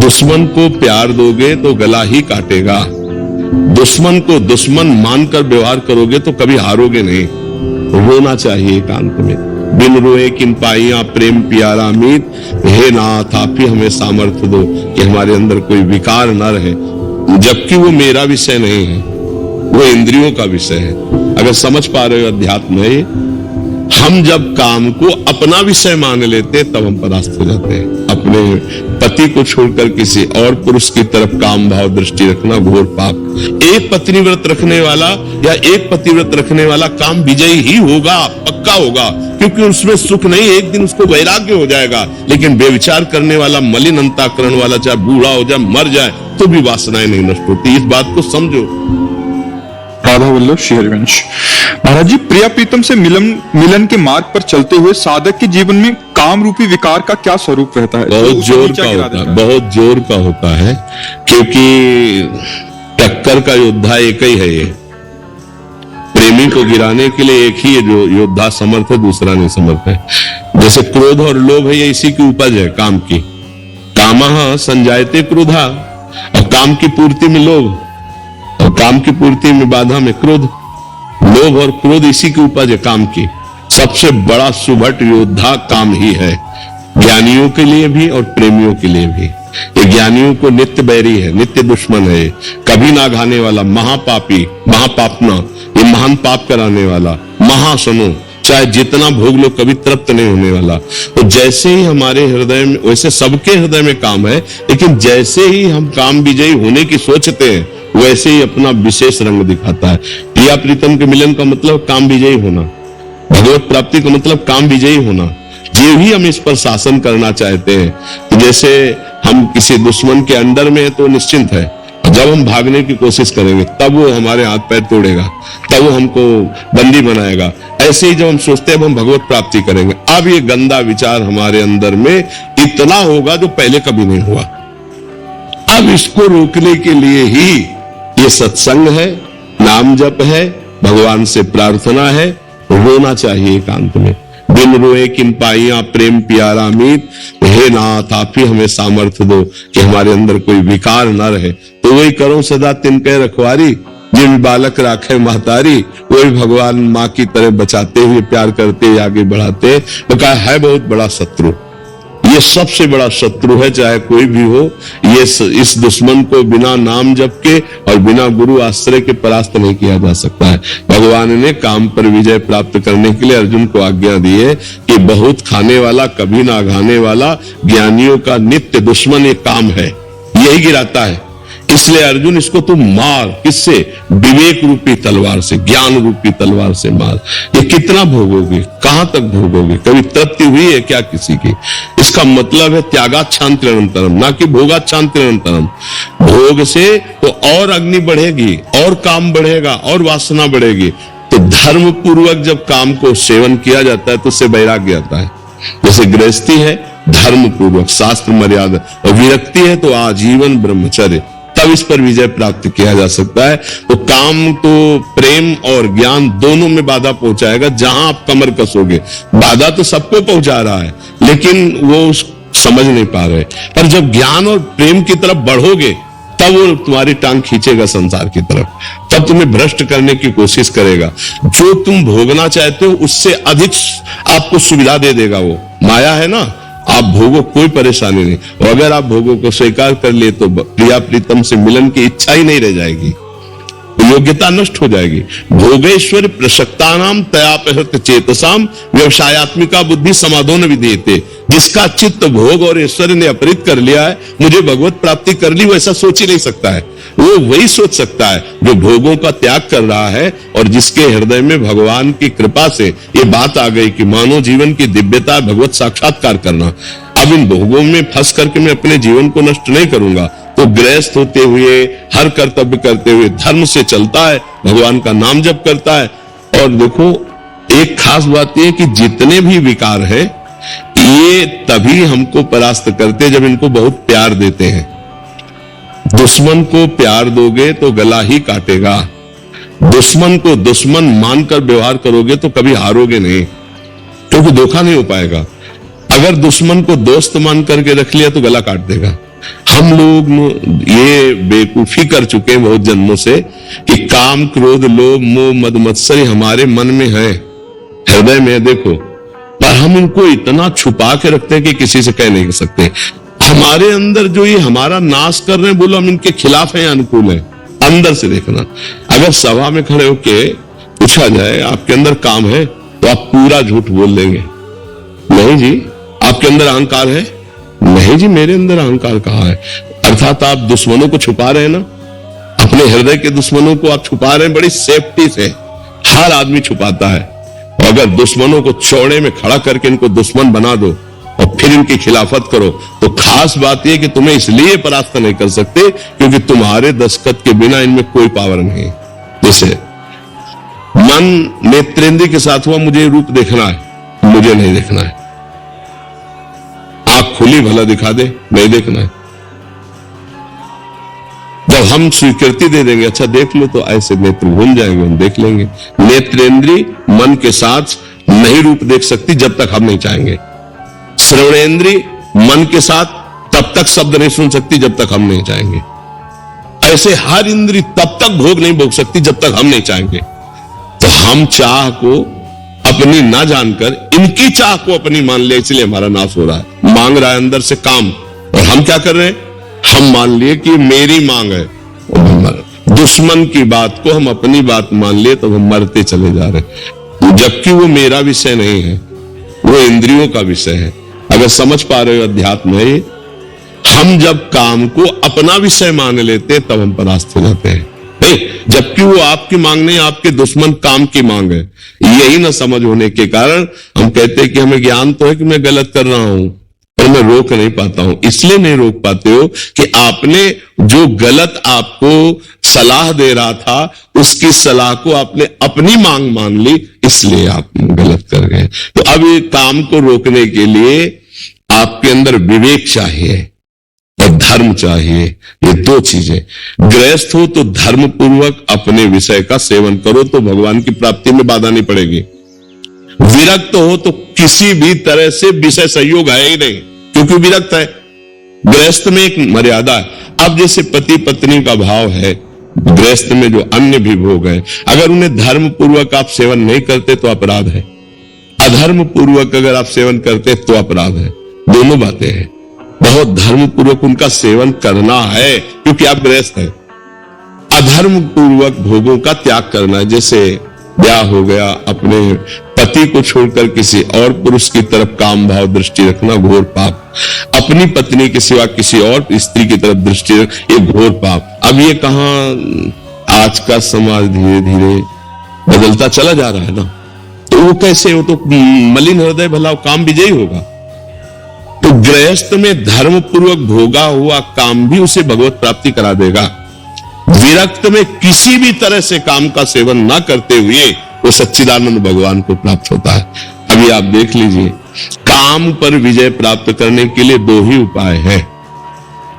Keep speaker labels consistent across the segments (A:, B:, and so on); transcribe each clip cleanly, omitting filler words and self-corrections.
A: दुश्मन को प्यार दोगे तो गला ही काटेगा, दुश्मन को दुश्मन मानकर व्यवहार करोगे तो कभी हारोगे नहीं। रोना चाहिए एकांत में, बिन रोए किन पाइया प्रेम प्यारा मीत, हे नाथ आप ही हमें सामर्थ्य दो कि हमारे अंदर कोई विकार न रहे, जबकि वो मेरा विषय नहीं है, वो इंद्रियों का विषय है। अगर समझ पा रहे हो अध्यात्म में, हम जब काम को अपना विषय मान लेते तब हम परास्त हो जाते हैं। अपने पति को छोड़कर किसी और पुरुष की तरफ काम भाव दृष्टि रखना घोर पाप। एक पत्नी व्रत रखने वाला या एक पतिव्रत रखने वाला काम विजयी ही होगा, पक्का होगा, क्योंकि उसमें सुख नहीं, एक दिन उसको वैराग्य हो जाएगा। लेकिन बेविचार करने वाला, मलिन अंतःकरण वाला, चाहे बूढ़ा हो जाए, मर जाए, तो भी वासनाएं नहीं नष्ट होती। इस बात को समझो।
B: राधा वल्लभ श्री हरिवंश। महाराज जी, प्रिया प्रीतम से मिलन के मार्ग पर चलते हुए साधक के जीवन में काम रूपी विकार का क्या स्वरूप रहता है?
A: बहुत जोर का होता है, बहुत जोर का होता है, क्योंकि टक्कर का योद्धा एक ही है। ये प्रेमी को गिराने के लिए एक ही है जो योद्धा समर्थ है, दूसरा नहीं समर्थ है। जैसे क्रोध और लोभ है, ये इसी की उपज है, काम की। कामः संजायते क्रोधा, और काम की पूर्ति में लोभ, और काम की पूर्ति में बाधा में क्रोध। लोभ और क्रोध इसी की उपज है, काम की। सबसे बड़ा सुभट योद्धा काम ही है, ज्ञानियों के लिए भी और प्रेमियों के लिए भी। ये ज्ञानियों को नित्य बैरी है, नित्य दुश्मन है, कभी ना घाने वाला, महापापी, महापापना, ये महान पाप कराने वाला, महासनो, चाहे जितना भोग लो कभी तृप्त नहीं होने वाला। तो जैसे ही हमारे हृदय में, वैसे सबके हृदय में काम है, लेकिन जैसे ही हम काम विजयी होने की सोचते हैं, वैसे ही अपना विशेष रंग दिखाता है। प्रिया प्रीतम के मिलन का मतलब काम विजयी होना, भगवत प्राप्ति का मतलब काम विजयी होना। जो ही हम इस पर शासन करना चाहते हैं, तो जैसे हम किसी दुश्मन के अंडर में है तो निश्चिंत है, जब हम भागने की कोशिश करेंगे तब वो हमारे हाथ पैर तोड़ेगा, तब वो हमको बंदी बनाएगा। ऐसे ही जब हम सोचते हैं अब हम भगवत प्राप्ति करेंगे, अब ये गंदा विचार हमारे अंदर में इतना होगा जो पहले कभी नहीं हुआ। अब इसको रोकने के लिए ही ये सत्संग है, नाम जप है, भगवान से प्रार्थना है। रोना चाहिए एकांत में, बिन रोए किन पाइया प्रेम प्यारा मीत, हे नाथ आप ही हमें सामर्थ्य दो कि हमारे अंदर कोई विकार न रहे। तो वही करो सदा तिनके रखवारी, जिन बालक राखे महतारी, वही भगवान माँ की तरह बचाते हुए, प्यार करते आगे बढ़ाते। तो कहा है बहुत बड़ा शत्रु, ये सबसे बड़ा शत्रु है, चाहे कोई भी हो। ये इस दुश्मन को बिना नाम जप के और बिना गुरु आश्रय के परास्त नहीं किया जा सकता है। भगवान ने काम पर विजय प्राप्त करने के लिए अर्जुन को आज्ञा दी है कि बहुत खाने वाला, कभी ना घाने वाला, ज्ञानियों का नित्य दुश्मन ये काम है, यही गिराता है। इसलिए अर्जुन इसको तुम मार, किससे? विवेक रूपी तलवार से, ज्ञान रूपी तलवार से मार। ये कितना भोगोगे, कहां तक भोगोगे? कभी तृप्ति हुई है क्या किसी की? इसका मतलब है त्यागाच्छांतिरनंतरम, ना कि भोगाच्छांतिरनंतरम। भोग से तो और अग्नि बढ़ेगी, और काम बढ़ेगा, और वासना बढ़ेगी। तो धर्म पूर्वक जब काम को सेवन किया जाता है तो उससे वैराग्य आता है। जैसे गृहस्थी है धर्म पूर्वक, शास्त्र मर्यादा, और विरक्ति है तो आजीवन ब्रह्मचर्य, तब इस पर विजय प्राप्त किया जा सकता है। तो काम तो प्रेम और ज्ञान दोनों में बाधा पहुंचाएगा। जहां आप कमर कसोगे, बाधा तो सबको पहुंचा रहा है, लेकिन वो समझ नहीं पा रहे। पर जब ज्ञान और प्रेम की तरफ बढ़ोगे, तब वो तुम्हारी टांग खींचेगा संसार की तरफ, तब तुम्हें भ्रष्ट करने की कोशिश करेगा। जो तुम भोगना चाहते हो उससे अधिक आपको सुविधा दे देगा। वो माया है ना, आप भोगो, कोई परेशानी नहीं। और अगर आप भोगों को स्वीकार कर लिए तो प्रिया प्रीतम से मिलन की इच्छा ही नहीं रह जाएगी, योग्यता नष्ट हो जाएगी। भोगेश्वर प्रसक्तानाम तयापहृत चेतसाम व्यवसायत्मिका बुद्धि समाधो न विधेयते। जिसका चित्त भोग और ऐश्वर्य ने अपहृत कर लिया है, मुझे भगवत प्राप्ति कर ली, वो ऐसा सोच ही नहीं सकता है। वो वही सोच सकता है जो भोगों का त्याग कर रहा है, और जिसके हृदय में भगवान की कृपा से ये बात आ गई कि मानव जीवन की दिव्यता भगवत साक्षात्कार करना। अब इन भोगों में फंस करके मैं अपने जीवन को नष्ट नहीं करूंगा। तो गृहस्थ होते हुए, हर कर्तव्य करते हुए धर्म से चलता है, भगवान का नाम जप करता है। और देखो एक खास बात यह कि जितने भी विकार है ये तभी हमको परास्त करते जब इनको बहुत प्यार देते हैं। दुश्मन को प्यार दोगे तो गला ही काटेगा, दुश्मन को दुश्मन मानकर व्यवहार करोगे तो कभी हारोगे नहीं, क्योंकि धोखा नहीं हो पाएगा। अगर दुश्मन को दोस्त मान करके रख लिया तो गला काट देगा। हम लोग ये बेवकूफी कर चुके हैं बहुत जन्मों से कि काम, क्रोध, लोभ, मोह, मद, मत्सरी हमारे मन में है, हृदय में है, देखो, पर हम इनको इतना छुपा के रखते हैं कि किसी से कह नहीं सकते। हमारे अंदर जो ये हमारा नाश कर रहे हैं, बोलो हम इनके खिलाफ हैं या अनुकूल हैं? अंदर से देखना। अगर सभा में खड़े होके पूछा जाए आपके अंदर काम है, तो आप पूरा झूठ बोल देंगे, नहीं जी। आपके अंदर अहंकार है? नहीं जी, मेरे अंदर अहंकार कहाँ है। अर्थात आप दुश्मनों को छुपा रहे हैं ना, अपने हृदय के दुश्मनों को आप छुपा रहे हैं बड़ी सेफ्टी से। हर आदमी छुपाता है, और अगर दुश्मनों को चौड़े में खड़ा करके इनको दुश्मन बना दो और फिर इनकी खिलाफत करो, तो खास बात यह कि तुम्हें इसलिए परास्त नहीं कर सकते क्योंकि तुम्हारे दस्तखत के बिना इनमें कोई पावर नहीं है। जैसे मन नेत्रेंद्रिय के साथ हुआ, मुझे रूप देखना है, मुझे नहीं देखना है। आंख खुली, भला दिखा दे, नहीं देखना है। जब हम स्वीकृति दे देंगे, अच्छा देख लो, तो ऐसे नेत्र भूल जाएंगे, हम देख लेंगे। नेत्रेंद्रिय मन के साथ नहीं रूप देख सकती जब तक हम नहीं चाहेंगे। श्रवणेंद्रिय मन के साथ तब तक शब्द नहीं सुन सकती जब तक हम नहीं चाहेंगे। ऐसे हर इंद्रिय तब तक भोग नहीं भोग सकती जब तक हम नहीं चाहेंगे। तो हम चाह को अपनी ना जानकर इनकी चाह को अपनी मान ले, इसलिए हमारा नाश हो रहा है। मांग रहा है अंदर से काम, और हम क्या कर रहे हैं? हम मान लिए कि मेरी मांग है, और दुश्मन की बात को हम अपनी बात मान लिए, तो हम मरते चले जा रहे हैं, जबकि वो मेरा विषय नहीं है, वो इंद्रियों का विषय है। अगर समझ पा रहे हो अध्यात्म है, हम जब काम को अपना विषय मान लेते तब हम परास्त हो जाते हैं, जबकि वो आपकी मांग नहीं, आपके दुश्मन काम की मांग है। यही ना समझ होने के कारण हम कहते हैं कि हमें ज्ञान तो है कि मैं गलत कर रहा हूं, पर मैं रोक नहीं पाता हूं। इसलिए नहीं रोक पाते हो कि आपने जो गलत आपको सलाह दे रहा था, उसकी सलाह को आपने अपनी मांग मान ली, इसलिए आप गलत कर गए। तो अब ये काम को रोकने के लिए आपके अंदर विवेक चाहिए और धर्म चाहिए, ये दो चीजें। गृहस्थ हो तो धर्म पूर्वक अपने विषय का सेवन करो, तो भगवान की प्राप्ति में बाधा नहीं पड़ेगी। विरक्त हो तो किसी भी तरह से विषय सहयोग है ही नहीं, क्योंकि विरक्त है। गृहस्थ में एक मर्यादा है। अब जैसे पति पत्नी का भाव है, गृहस्थ में जो अन्य भी भोग है, अगर उन्हें धर्म पूर्वक आप सेवन नहीं करते तो अपराध है, अधर्म पूर्वक अगर आप सेवन करते तो अपराध है। दोनों बातें हैं। बहुत धर्म पूर्वक उनका सेवन करना है क्योंकि आप गृहस्थ हैं। अधर्म पूर्वक भोगों का त्याग करना है, जैसे ब्याह हो गया, अपने पति को छोड़कर किसी और पुरुष की तरफ काम भाव दृष्टि रखना घोर पाप, अपनी पत्नी के सिवा किसी और स्त्री की तरफ दृष्टि रखना, ये घोर पाप। अब ये कहां आज का समाज धीरे धीरे बदलता चला जा रहा है ना, तो वो कैसे हो, तो मलिन हृदय भला काम विजयी होगा। तो गृहस्थ में धर्म पूर्वक भोगा हुआ काम भी उसे भगवत प्राप्ति करा देगा। विरक्त में किसी भी तरह से काम का सेवन ना करते हुए वो सच्चिदानंद भगवान को प्राप्त होता है। अभी आप देख लीजिए, काम पर विजय प्राप्त करने के लिए दो ही उपाय हैं।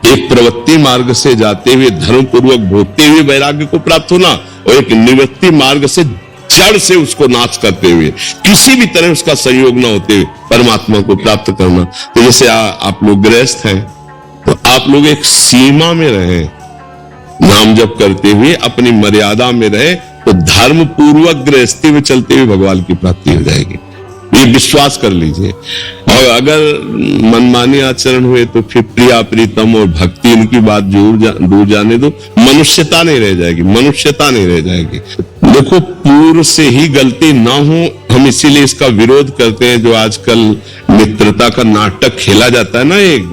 A: एक प्रवृत्ति मार्ग से जाते हुए धर्म पूर्वक भोगते हुए वैराग्य को प्राप्त होना, और एक निवृत्ति मार्ग से जड़ से उसको नाश करते हुए, किसी भी तरह उसका संयोग न होते हुए परमात्मा को प्राप्त करना। तो जैसे आप लोग गृहस्थ हैं, तो आप लोग एक सीमा में रहे, नाम जप करते हुए अपनी मर्यादा में रहे, तो धर्म पूर्वक गृहस्थी में चलते हुए भगवान की प्राप्ति हो जाएगी। ये विश्वास कर लीजिए। और अगर मनमानी आचरण हुए तो फिर प्रिया प्रीतम और भक्ति इनकी बात दूर जाने दो, मनुष्यता नहीं रह जाएगी, मनुष्यता नहीं रह जाएगी। देखो, पूर्व से ही गलती ना हो, हम इसीलिए इसका विरोध करते हैं। जो आजकल मित्रता का नाटक खेला जाता है ना, एक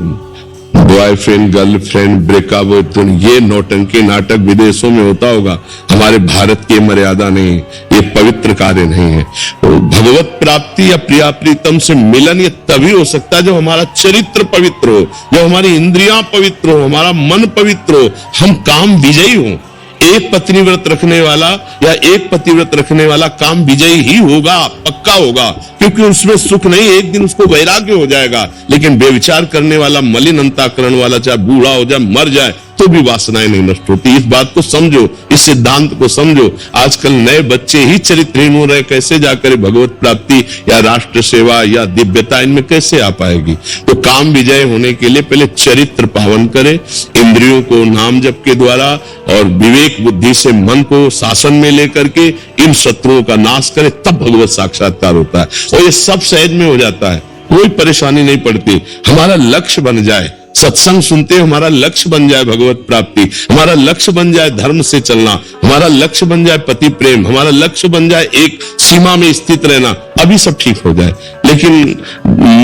A: बॉयफ्रेंड गर्लफ्रेंड ब्रेकअप, तो ये नौटंकी नाटक विदेशों में होता होगा, हमारे भारत की मर्यादा नहीं, ये पवित्र कार्य नहीं है। तो भगवत प्राप्ति या प्रिया प्रीतम से मिलन ये तभी हो सकता है जब हमारा चरित्र पवित्र हो, जब हमारी इंद्रियां पवित्र हो, हमारा मन पवित्र हो, हम काम विजयी हो। एक पत्नी व्रत रखने वाला या एक पतिव्रत रखने वाला काम विजयी ही होगा, पक्का होगा, क्योंकि उसमें सुख नहीं, एक दिन उसको वैराग्य हो जाएगा। लेकिन व्यभिचार करने वाला, मलिन अंतःकरण वाला, चाहे बूढ़ा हो जाए, मर जाए, तो भी वासनाएं नहीं नष्ट होती। इस बात को समझो, इस सिद्धांत को समझो। आजकल नए बच्चे ही चरित्रहीन हो रहे, कैसे जाकर भगवत प्राप्ति या राष्ट्र सेवा या दिव्यता इनमें कैसे आ पाएगी? तो काम विजय होने के लिए पहले चरित्र पावन करे, इंद्रियों को नाम जप के द्वारा और विवेक बुद्धि से मन को शासन में लेकर के इन शत्रुओं का नाश करे, तब भगवत साक्षात्कार होता है। और ये सब सहज में हो जाता है, कोई परेशानी नहीं पड़ती। हमारा लक्ष्य बन जाए, सत्संग सुनते हमारा लक्ष्य बन जाए भगवत प्राप्ति, हमारा लक्ष्य बन जाए धर्म से चलना, हमारा लक्ष्य बन जाए पति प्रेम, हमारा लक्ष्य बन जाए एक सीमा में स्थित रहना, अभी सब ठीक हो जाए। लेकिन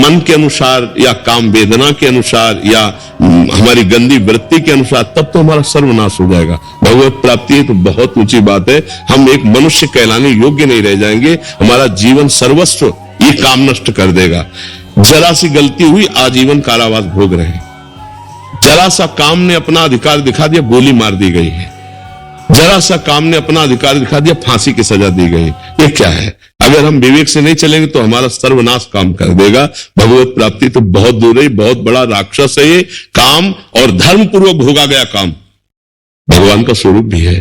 A: मन के अनुसार या काम वेदना के अनुसार या हमारी गंदी वृत्ति के अनुसार, तब तो हमारा सर्वनाश हो जाएगा। भगवत प्राप्ति तो बहुत ऊंची बात है, हम एक मनुष्य कहलाने योग्य नहीं रह जाएंगे। हमारा जीवन सर्वस्व ये काम नष्ट कर देगा। जरा सी गलती हुई, आजीवन कारावास भोग रहे हैं। जरा सा काम ने अपना अधिकार दिखा दिया, गोली मार दी गई है। जरा सा काम ने अपना अधिकार दिखा दिया, फांसी की सजा दी गई। ये क्या है? अगर हम विवेक से नहीं चलेंगे तो हमारा सर्वनाश काम कर देगा। भगवत प्राप्ति तो बहुत दूर है, बहुत बड़ा राक्षस है ये। काम और धर्म पूर्वक भोगा गया काम भगवान का स्वरूप भी है,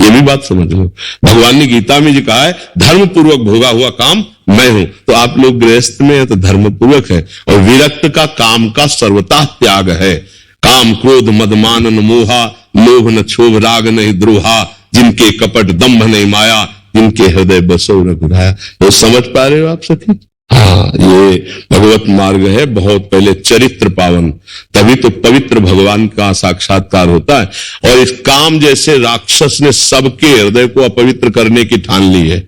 A: ये भी बात समझ लो। भगवान ने गीता में जी कहा है, धर्म पूर्वक भोगा हुआ काम मैं हूं। तो आप लोग गृहस्थ में है तो धर्म पूर्वक है, और विरक्त का काम का सर्वथा त्याग है। काम क्रोध मद मानन मोहा, लोभ न क्षोभ राग नहीं द्रोहा, जिनके कपट दंभ नहीं माया, जिनके हृदय बसो रघुराया। तो समझ पा रहे हो आप सखी? हाँ, ये भगवत मार्ग है, बहुत पहले चरित्र पावन, तभी तो पवित्र भगवान का साक्षात्कार होता है। और इस काम जैसे राक्षस ने सबके हृदय को अपवित्र करने की ठान ली है।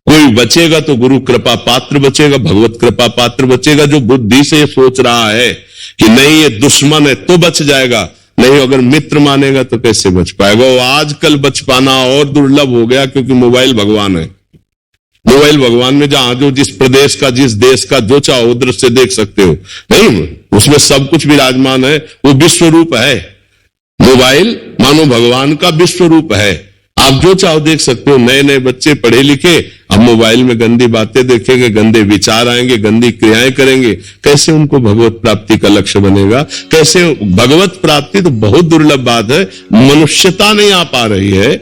A: कोई बचेगा तो गुरु कृपा पात्र बचेगा, भगवत कृपा पात्र बचेगा। जो बुद्धि से सोच रहा है कि नहीं ये दुश्मन है तो बच जाएगा, नहीं अगर मित्र मानेगा तो कैसे बच पाएगा? वो आजकल बच पाना और दुर्लभ हो गया, क्योंकि मोबाइल भगवान है। मोबाइल भगवान में जहां जो जिस प्रदेश का जिस देश का जो चाहो दृश्य देख सकते हो, नहीं उसमें सब कुछ विराजमान है। वो विश्व रूप है, मोबाइल मानो भगवान का विश्व रूप है। आप जो चाहो देख सकते हो। नए नए बच्चे पढ़े लिखे अब मोबाइल में गंदी बातें देखेंगे, गंदे विचार आएंगे, गंदी क्रियाएं करेंगे, कैसे उनको भगवत प्राप्ति का लक्ष्य बनेगा? कैसे? भगवत प्राप्ति तो बहुत दुर्लभ बात है, मनुष्यता नहीं आ पा रही है।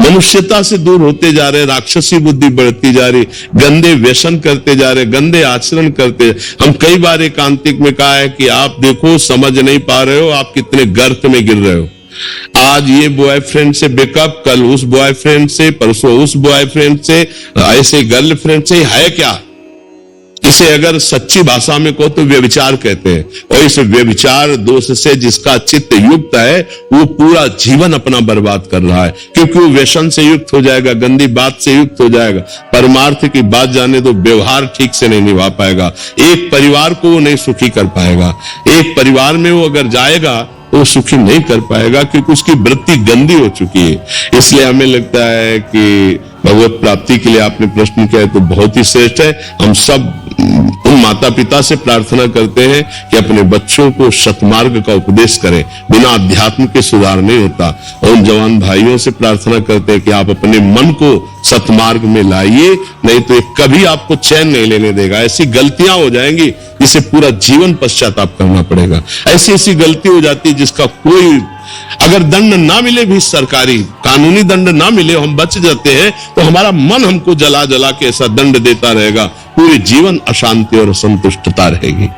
A: मनुष्यता से दूर होते जा रहे, राक्षसी बुद्धि बढ़ती जा रही, गंदे व्यसन करते जा रहे, गंदे आचरण करते। हम कई बार एकांतिक में कहा है कि आप देखो, समझ नहीं पा रहे हो आप कितने गर्त में गिर रहे हो। आज ये बॉयफ्रेंड से ब्रेकअप, कल उस बॉयफ्रेंड से, परसों उस बॉयफ्रेंड से, ऐसे गर्लफ्रेंड से है क्या? इसे अगर सच्ची भाषा में कहो तो व्यभिचार कहते हैं। और इस व्यभिचार दोष से जिसका चित्त युक्त है वो पूरा जीवन अपना बर्बाद कर रहा है, क्योंकि वो व्यसन से युक्त हो जाएगा, गंदी बात से युक्त हो जाएगा। परमार्थ की बात जाने तो व्यवहार ठीक से नहीं निभा पाएगा, एक परिवार को वो नहीं सुखी कर पाएगा। एक परिवार में वो अगर जाएगा वो सुखी नहीं कर पाएगा, क्योंकि उसकी वृत्ति गंदी हो चुकी है। इसलिए हमें लगता है कि भगवत प्राप्ति के लिए आपने प्रश्न किया है तो बहुत ही श्रेष्ठ है। हम सब उन माता पिता से प्रार्थना करते हैं कि अपने बच्चों को सतमार्ग का उपदेश करें, बिना अध्यात्म के सुधार नहीं होता। और उन जवान भाइयों से प्रार्थना करते हैं कि आप अपने मन को सतमार्ग में लाइए, नहीं तो ये कभी आपको चैन नहीं लेने देगा। ऐसी गलतियां हो जाएंगी जिसे पूरा जीवन पश्चाताप करना पड़ेगा। ऐसी ऐसी गलती हो जाती है जिसका कोई, अगर दंड ना मिले भी, सरकारी कानूनी दंड ना मिले, हम बच जाते हैं, तो हमारा मन हमको जला जला के ऐसा दंड देता रहेगा, पूरे जीवन अशांति और असंतुष्टता रहेगी।